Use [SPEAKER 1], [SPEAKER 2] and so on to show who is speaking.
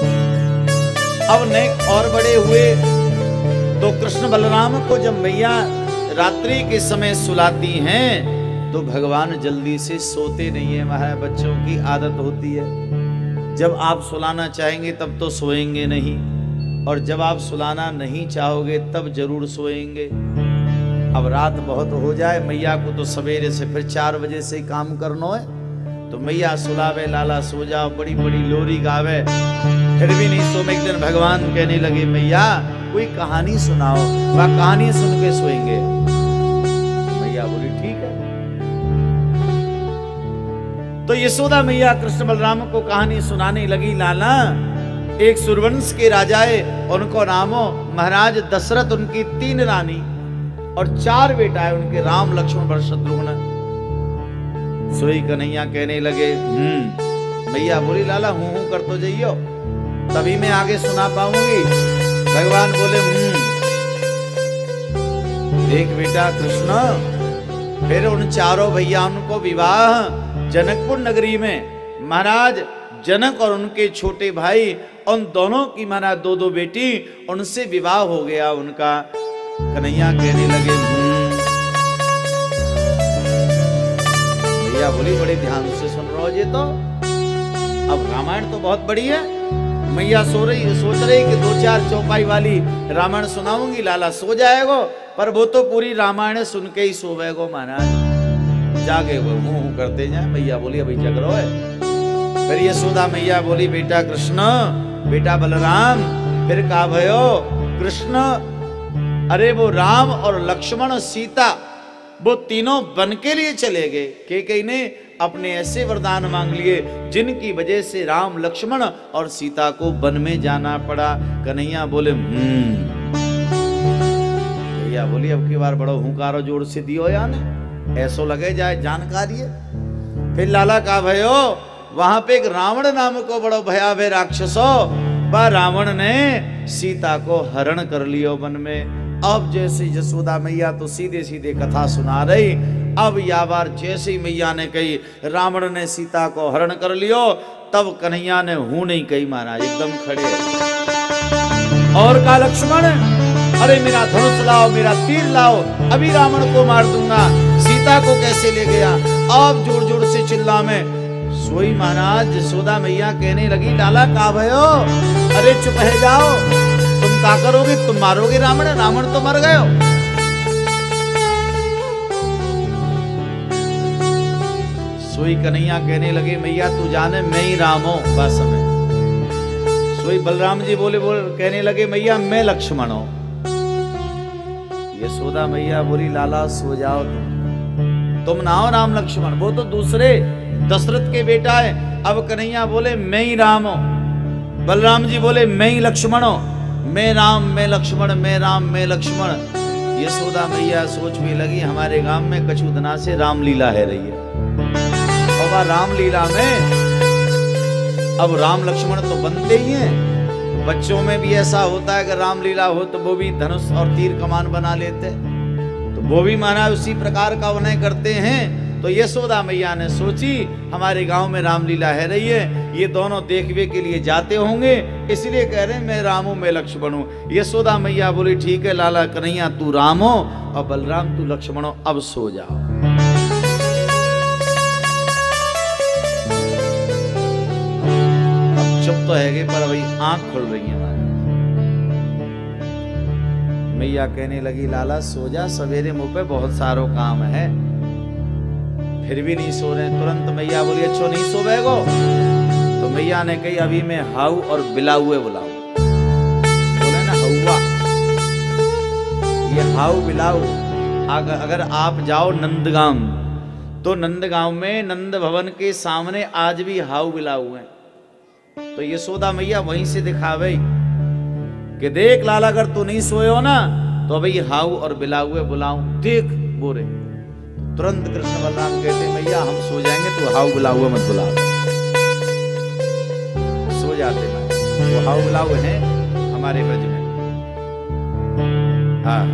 [SPEAKER 1] अब ने और बड़े हुए तो कृष्ण बलराम को जब मैया रात्रि के समय सुलाती हैं तो भगवान जल्दी से सोते नहीं है। महाराज बच्चों की आदत होती है, जब आप सुलाना चाहेंगे तब तो सोएंगे नहीं, और जब आप सुलाना नहीं चाहोगे तब जरूर सोएंगे। अब रात बहुत हो जाए, मैया को तो सवेरे से फिर 4 बजे से काम करना है, तो मैया सुलावे लाला सो जाओ, बड़ी बड़ी लोरी गावे, फिर भी नहीं सो। एक दिन भगवान कहने लगे मैया कोई कहानी सुनाओ, वह कहानी सुन के सोएंगे। मैया बोली ठीक है। तो यशोदा मैया कृष्ण बलराम को कहानी सुनाने लगी। लाला एक सूर्यवंश के राजा है, उनको नामो महाराज दशरथ, उनकी 3 रानी और 4 बेटा है उनके, राम लक्ष्मण भरत शत्रुघ्न। सोई कन्हैया कहने लगे मैया बोली लाला हूं कर तो जाइयो, तभी मैं आगे सुना पाऊंगी। भगवान बोले देख बेटा कृष्ण, फिर उन 4 भैया को विवाह जनकपुर नगरी में महाराज जनक और उनके छोटे भाई, उन दोनों की महाराज 2-2 बेटी, उनसे विवाह हो गया उनका। कन्हैया कहने लगे भैया बोली बड़े ध्यान से सुन रहे हो ये तो। अब रामायण तो बहुत बड़ी है, मैया सोच रही कि 2-4 चौपाई वाली रामायण सुनाऊंगी, लाला सो जाएगो, पर वो तो पूरी रामायण सुन के ही सोवेगो महाराज, जागे वो मुंह करते जाए। मैया बोली अभी जग रहो है। फिर यशोदा मैया बोली बेटा कृष्ण, बेटा बलराम, फिर कहा भयो कृष्ण, अरे वो राम और लक्ष्मण सीता वो तीनों वन के लिए चले गए। कैकेयी ने अपने ऐसे वरदान मांग लिए जिनकी वजह से राम लक्ष्मण और सीता को वन में जाना पड़ा। कन्हैया बोले भैया बोली अब की बार बड़ो हुंकारो जोर से दियो या ने, ऐसो लगे जाए जानकारी है। फिर लाला का भयो वहां पे एक रावण नाम को बड़ो भयावह राक्षसो, वह रावण ने सीता को हरण कर लियो वन में। अब जैसे यशोदा मैया तो सीधे सीधे कथा सुना रही, अब या बार जैसे मैया ने कही रावण ने सीता को हरण कर लियो, तब कन्हैया ने हूं नहीं कही महाराज, एकदम खड़े। और का लक्ष्मण, अरे मेरा धनुष लाओ, मेरा तीर लाओ, अभी रावण को मार दूंगा। सीता को कैसे ले गया? अब जोर जोर से चिल्ला में। सोई महाराज यशोदा मैया कहने लगी लाला का भयो, अरे चुप है जाओ, तुम क्या करोगे? तुम मारोगे रावण? रावण तो मर गयो। सोई कन्हैया कहने लगे मैया तू जाने मैं ही राम हूं बस में। सोई बलराम जी बोले कहने लगे मैया मैं लक्ष्मण हूं। यशोदा मैया बोली लाला सो जाओ, तुम ना हो राम लक्ष्मण, वो तो दूसरे दशरथ के बेटा है। अब कन्हैया बोले मैं ही राम हूं। बलराम जी बोले मैं ही लक्ष्मण हूं, मैं राम मैं लक्ष्मण, मैं राम मैं लक्ष्मण। यशोदा मैया सोच में लगी हमारे गांव में कछुदना से रामलीला है रही है, और रामलीला में अब राम लक्ष्मण तो बनते ही हैं। बच्चों में भी ऐसा होता है, अगर रामलीला हो तो वो भी धनुष और तीर कमान बना लेते, तो वो भी महाराज उसी प्रकार का अभिनय करते हैं। तो यशोदा मैया ने सोची हमारे गांव में रामलीला है रही है, ये दोनों देखने के लिए जाते होंगे, इसलिए कह रहे हैं मैं राम हूं मैं लक्ष्मण हूं। यशोदा मैया बोली ठीक है लाला कन्हैया तू राम हो और बलराम तू लक्ष्मण हो, अब सो जाओ। अब चुप तो है पर भाई आंख खुल रही है हमारी। मैया कहने लगी लाला सो जा, सवेरे मुंह पे बहुत सारो काम है। फिर भी नहीं सो रहे। तुरंत मैया बोली अच्छो नहीं सो बेगो? तो मैया ने कही अभी मैं हाउ और बिलाउए बुलाऊ। बोले ना हौवा, ये हाउ बिलाऊ। अगर आप जाओ नंदगांव, तो नंदगांव में नंद भवन के सामने आज भी हाउ बिलाऊ है। तो यशोदा मैया वहीं से दिखावे कि देख लाला अगर तू नहीं सोए हो ना तो अभी हाउ और बिलाउए बुलाऊं, देख बोरे। तुरंत कृष्ण बलराम कहते मैया हम सो जाएंगे, तू हाउ बिलाउए मत बुला। सो जाते हैं, वो हाउ बिलाउए हैं हमारे ब्रज में। हाँ